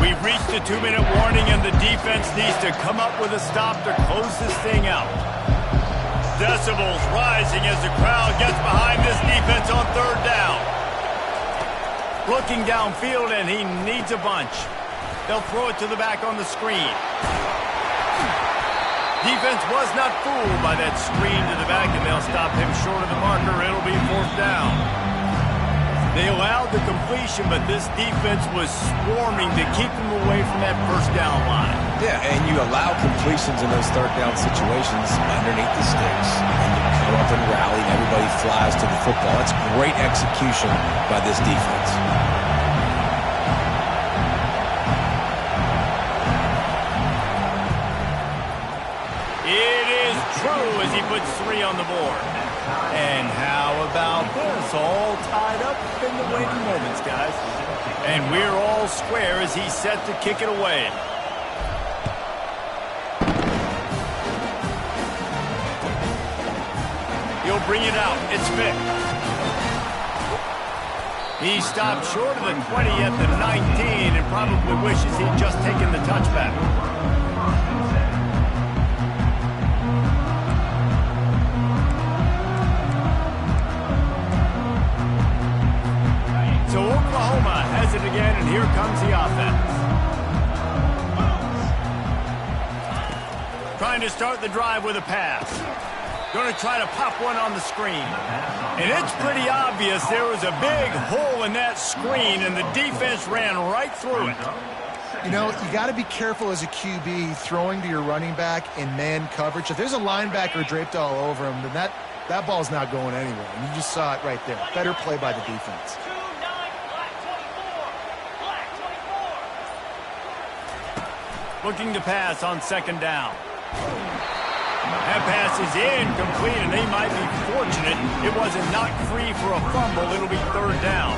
We've reached the 2-minute warning, and the defense needs to come up with a stop to close this thing out. Decibels rising as the crowd gets behind this defense on 3rd down. Looking downfield, and he needs a bunch. They'll throw it to the back on the screen. Defense was not fooled by that screen to the back, and they'll stop him short of the marker. It'll be 4th down. They allowed the completion, but this defense was swarming to keep them away from that 1st down line. Yeah, and you allow completions in those 3rd down situations underneath the sticks. And you come up and rally, and everybody flies to the football. That's great execution by this defense. It is true as he puts 3 on the board. And how about this? All tied up in the waiting moments, guys. And we're all square as he's set to kick it away. He'll bring it out. It's Vick. He stopped short of the 20 at the 19 and probably wishes he'd just taken the touchback. So Oklahoma has it again, and here comes the offense. Trying to start the drive with a pass. Going to try to pop one on the screen. And it's pretty obvious there was a big hole in that screen, and the defense ran right through it. You know, you got to be careful as a QB throwing to your running back in man coverage. If there's a linebacker draped all over him, then that ball's not going anywhere. And you just saw it right there. Better play by the defense. 2-9, black 24. Black 24. Looking to pass on second down. That pass is incomplete, and they might be fortunate it wasn't knocked free for a fumble. It'll be third down.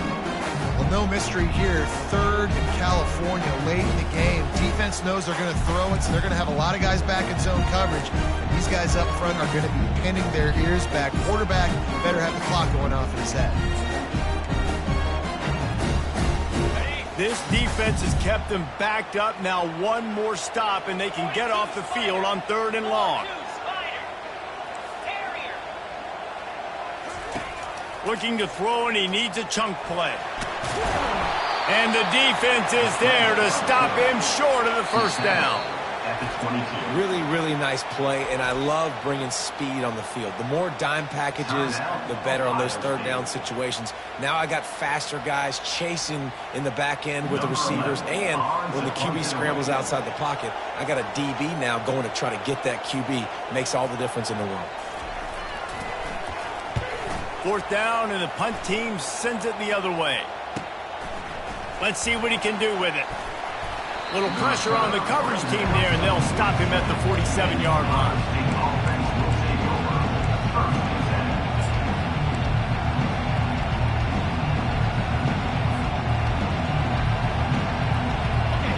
Well, no mystery here. Third in California, late in the game. Defense knows they're going to throw it, so they're going to have a lot of guys back in zone coverage. And these guys up front are going to be pinning their ears back. Quarterback better have the clock going off his head. This defense has kept them backed up. Now one more stop, and they can get off the field on third and long. Looking to throw, and he needs a chunk play. And the defense is there to stop him short of the first down. At the 22. Really, really nice play, and I love bringing speed on the field. The more dime packages, the better on those third down situations. Now I got faster guys chasing in the back end with the receivers, and when the QB scrambles outside the pocket, I got a DB now going to try to get that QB. Makes all the difference in the world. Fourth down, and the punt team sends it the other way. Let's see what he can do with it. Little pressure on the coverage team there, and they'll stop him at the 47-yard line.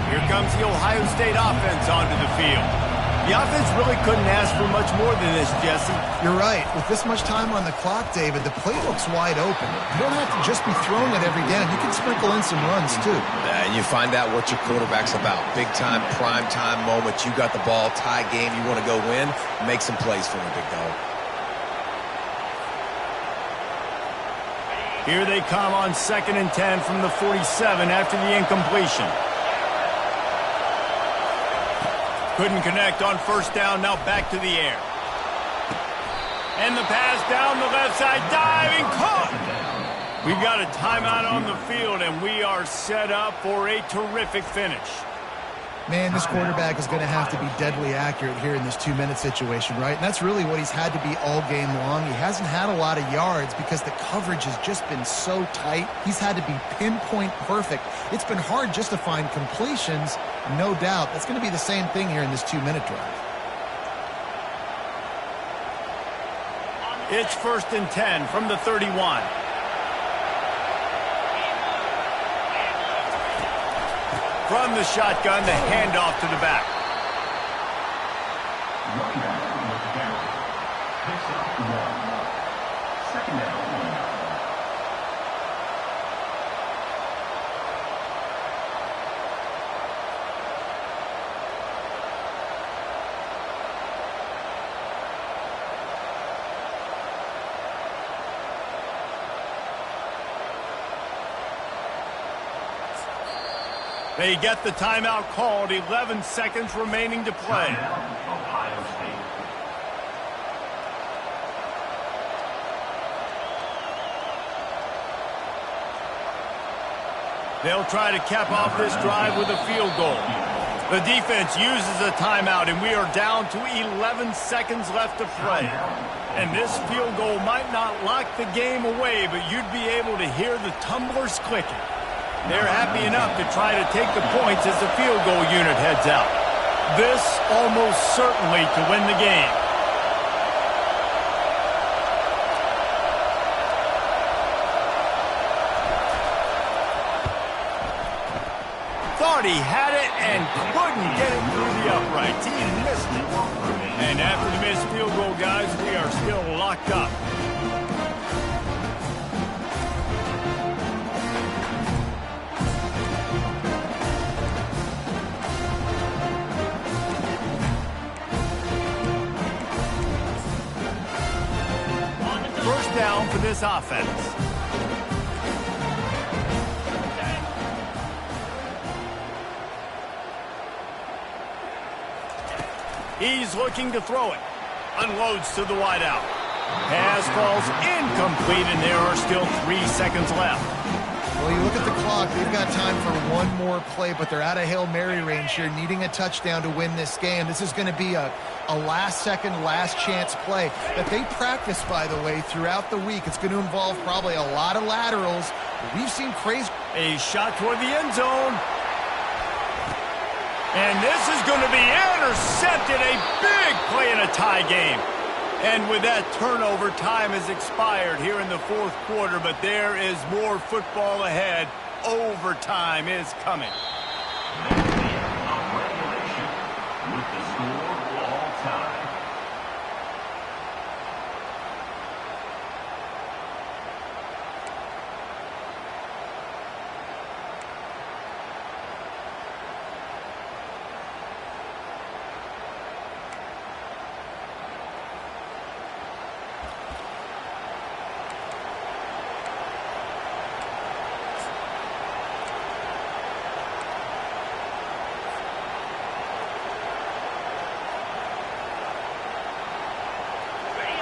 Here comes the Ohio State offense onto the field. The offense really couldn't ask for much more than this, Jesse. You're right. With this much time on the clock, David, the playbook's wide open. You don't have to just be throwing it every down. You can sprinkle in some runs, too. And you find out what your quarterback's about. Big-time, prime-time moment. You got the ball, tie game, you want to go win, make some plays for me, big dog. Here they come on 2nd and 10 from the 47 after the incompletion. Couldn't connect on first down, now back to the air. And the pass down the left side, diving, caught! We've got a timeout on the field, and we are set up for a terrific finish. Man, this quarterback is going to have to be deadly accurate here in this 2-minute situation, right? And that's really what he's had to be all game long. He hasn't had a lot of yards because the coverage has just been so tight. He's had to be pinpoint perfect. It's been hard just to find completions, no doubt. That's going to be the same thing here in this 2-minute drive. It's 1st and 10 from the 31. From the shotgun, the handoff to the back. Running back with the carry. Picks up the ball. Second down. They get the timeout called, 11 seconds remaining to play. Ohio State. They'll try to cap off this drive with a field goal. The defense uses a timeout, and we are down to 11 seconds left to play. And this field goal might not lock the game away, but you'd be able to hear the tumblers clicking. They're happy enough to try to take the points as the field goal unit heads out. This almost certainly to win the game. Thought he had it and couldn't get it through the uprights. He missed it. And after the missed field goal, guys, we are still locked up. down for this offense. He's looking to throw it. Unloads to the wideout. Pass falls incomplete, and there are still 3 seconds left. Well, you look at the clock, they've got time for one more play, but they're out of Hail Mary range here, needing a touchdown to win this game. This is going to be a last-second, last-chance play that they practice, by the way, throughout the week. It's going to involve probably a lot of laterals. We've seen crazy. A shot toward the end zone. And this is going to be intercepted. A big play in a tie game. And with that turnover, time has expired here in the fourth quarter, but there is more football ahead. Overtime is coming. That's the end of regulation with the score all time.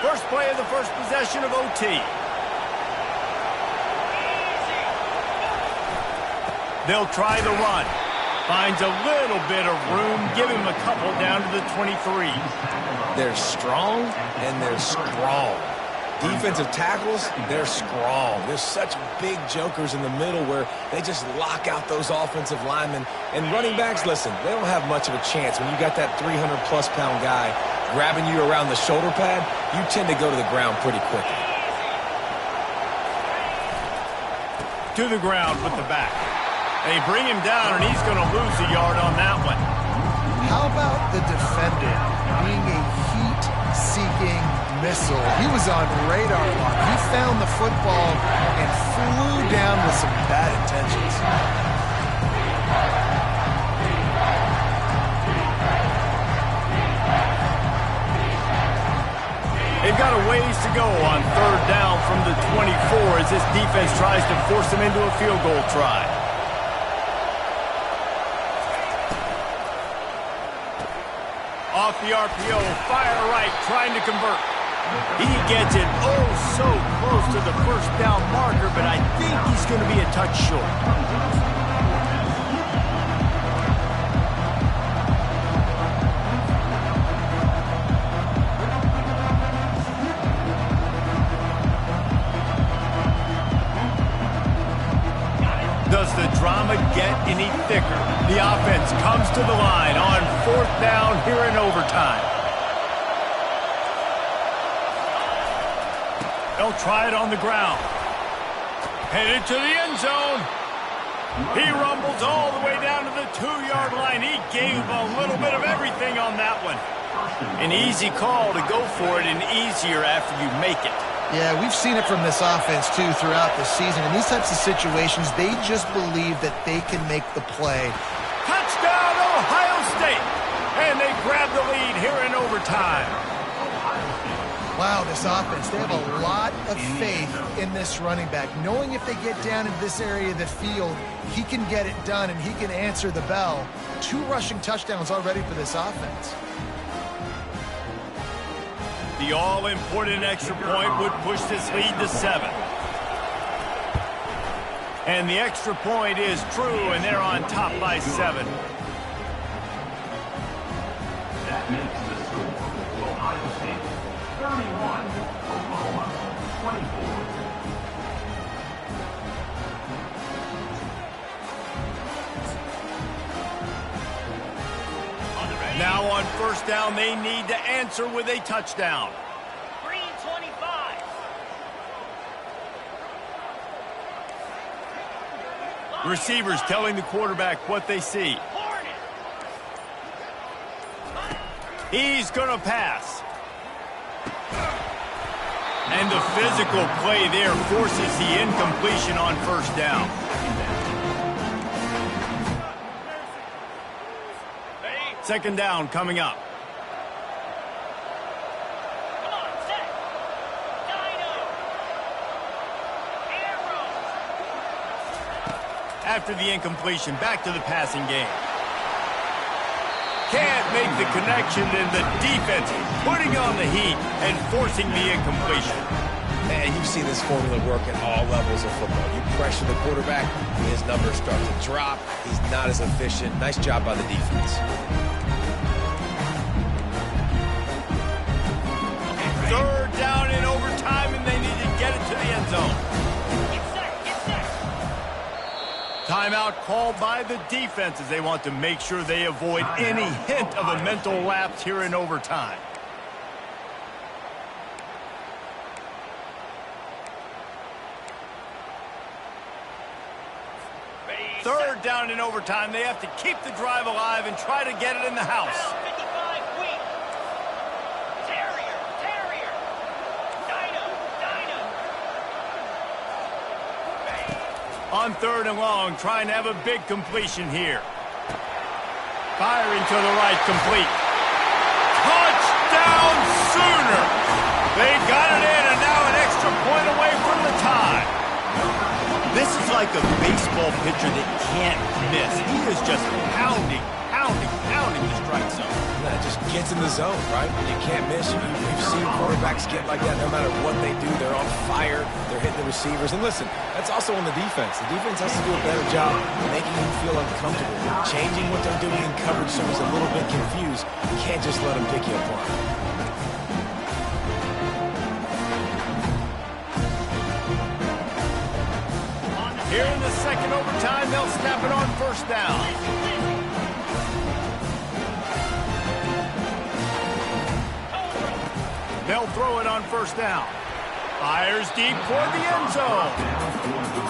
First play of the first possession of OT. They'll try the run. Finds a little bit of room. Give him a couple down to the 23. They're strong and they're strong. Defensive tackles, they're strong. There's such big jokers in the middle where they just lock out those offensive linemen. And running backs, listen, they don't have much of a chance. When you got that 300-plus pound guy grabbing you around the shoulder pad, you tend to go to the ground pretty quickly. To the ground with the back. They bring him down, and he's going to lose a yard on that one. How about the defender being a heat-seeking missile? He was on radar lock. He found the football and flew down with some bad intentions. They've got a ways to go on third down from the 24 as this defense tries to force them into a field goal try. Off the RPO, fire right, trying to convert. He gets it oh so close to the first down marker, but I think he's going to be a touch short. Does the drama get any thicker? The offense comes to the line on fourth down here in overtime. They'll try it on the ground. Headed to the end zone. He rumbles all the way down to the 2-yard line. He gave a little bit of everything on that one. An easy call to go for it and easier after you make it. Yeah, we've seen it from this offense, too, throughout the season. In these types of situations, they just believe that they can make the play. Touchdown, Ohio State! And they grab the lead here in overtime. Wow, this offense, they have a lot of faith in this running back. Knowing if they get down into this area of the field, he can get it done and he can answer the bell. 2 rushing touchdowns already for this offense. The all-important extra point would push this lead to 7. And the extra point is true, and they're on top by 7. That makes the score Ohio State 31, Oklahoma 24. Now on first down, they need to answer with a touchdown. Green 25. Receivers telling the quarterback what they see. Hornet. He's going to pass. And the physical play there forces the incompletion on first down. Second down coming up. Come on, set. Dino. After the incompletion, back to the passing game. Can't make the connection, and the defense putting on the heat and forcing the incompletion. Man, you've seen this formula work at all levels of football. You pressure the quarterback, his numbers start to drop. He's not as efficient. Nice job by the defense. Third down in overtime, and they need to get it to the end zone. Get set. Timeout called by the defense as they want to make sure they avoid any hint of a mental lapse here in overtime. Third down in overtime. They have to keep the drive alive and try to get it in the house. 55 weak. Terrier. Dino. On third and long, trying to have a big completion here. Firing to the right, complete. Touchdown Sooner! They got it in, and now an extra point away from the tie. This is like a baseball pitcher that can't miss. He is just pounding the strike zone. That just gets in the zone, right? You can't miss. You've seen quarterbacks get like that no matter what they do. They're on fire. They're hitting the receivers. And listen, that's also on the defense. The defense has to do a better job making him feel uncomfortable, changing what they're doing in coverage so he's a little bit confused. You can't just let him pick you apart. Here in the second overtime, they'll snap it on first down. They'll throw it on first down. Fires deep toward the end zone.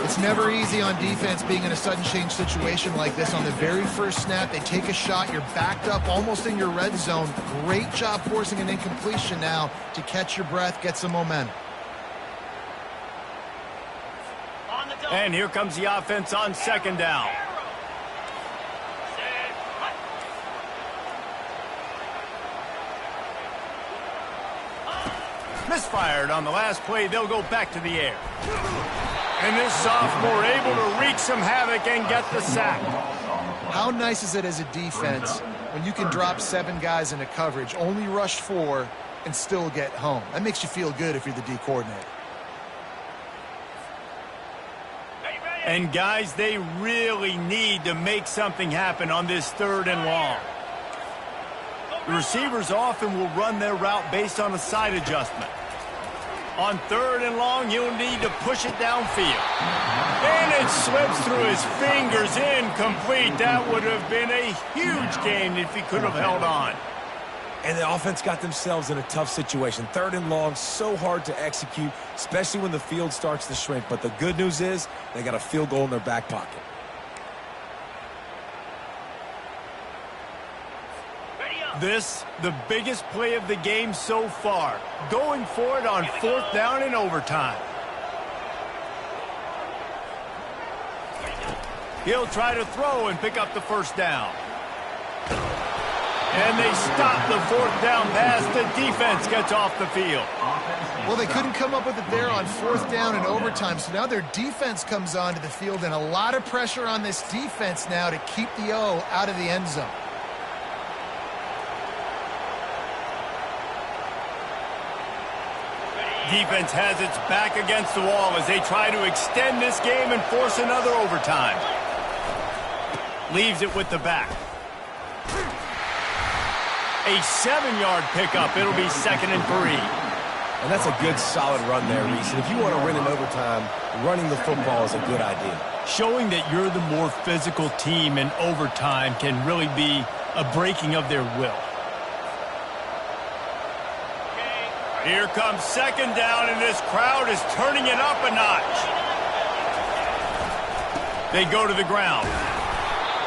It's never easy on defense being in a sudden change situation like this. On the very first snap, they take a shot. You're backed up almost in your red zone. Great job forcing an incompletion now to catch your breath, get some momentum. And here comes the offense on second down. Misfired on the last play. They'll go back to the air. And this sophomore able to wreak some havoc and get the sack. How nice is it as a defense when you can drop 7 guys into coverage, only rush 4, and still get home? That makes you feel good if you're the D coordinator. And guys, they really need to make something happen on this third and long. The receivers often will run their route based on a side adjustment. On third and long, you'll need to push it downfield. And it slips through his fingers, incomplete. That would have been a huge gain if he could have held on. And the offense got themselves in a tough situation. Third and long, so hard to execute, especially when the field starts to shrink. But the good news is they got a field goal in their back pocket. This, the biggest play of the game so far. Going for it on fourth down in overtime. He'll try to throw and pick up the first down. And they stop the fourth down pass. The defense gets off the field. Well, they couldn't come up with it there on fourth down in overtime, so now their defense comes onto the field, and a lot of pressure on this defense now to keep the O out of the end zone. Defense has its back against the wall as they try to extend this game and force another overtime. Leaves it with the back. A 7-yard pickup. It'll be 2nd and 3. And that's a good, solid run there, Reese. And if you want to win in overtime, running the football is a good idea. Showing that you're the more physical team in overtime can really be a breaking of their will. Here comes second down, and this crowd is turning it up a notch. They go to the ground.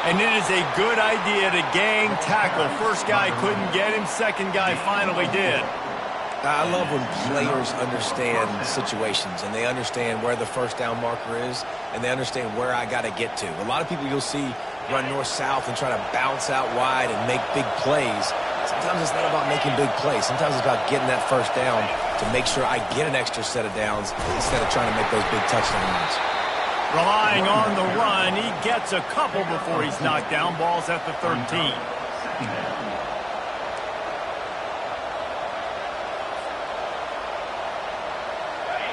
And it is a good idea to gang tackle. First guy couldn't get him. Second guy finally did. I love when players understand situations and they understand where the first down marker is and they understand where I got to get to. A lot of people you'll see run north-south and try to bounce out wide and make big plays. Sometimes it's not about making big plays. Sometimes it's about getting that first down to make sure I get an extra set of downs instead of trying to make those big touchdown runs. Relying on the run, he gets a couple before he's knocked down. Ball's at the 13.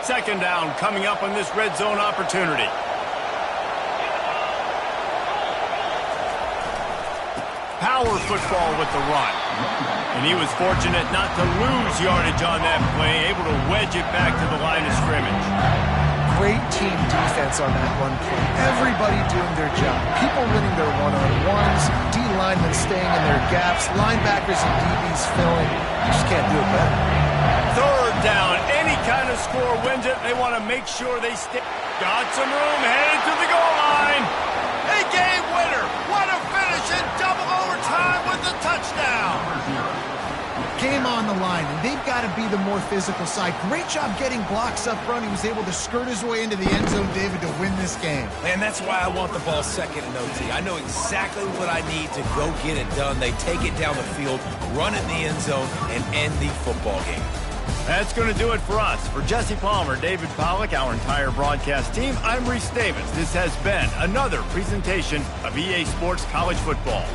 Second down coming up on this red zone opportunity. Power football with the run. And he was fortunate not to lose yardage on that play, able to wedge it back to the line of scrimmage. Great team defense on that run play. Everybody doing their job. People winning their one-on-ones, D linemen staying in their gaps, linebackers and DBs filling. You just can't do it better. Third down, any kind of score wins it. They want to make sure they stay. Got some room, headed to the goal line. A game winner. What a finish in double overtime with the touchdown. Game on the line, and they've got to be the more physical side. Great job getting blocks up front. He was able to skirt his way into the end zone, David, to win this game. And that's why I want the ball second in OT. I know exactly what I need to go get it done. They take it down the field, run it in the end zone, and end the football game. That's going to do it for us. For Jesse Palmer, David Pollack, our entire broadcast team, I'm Reese Davis. This has been another presentation of EA Sports College Football.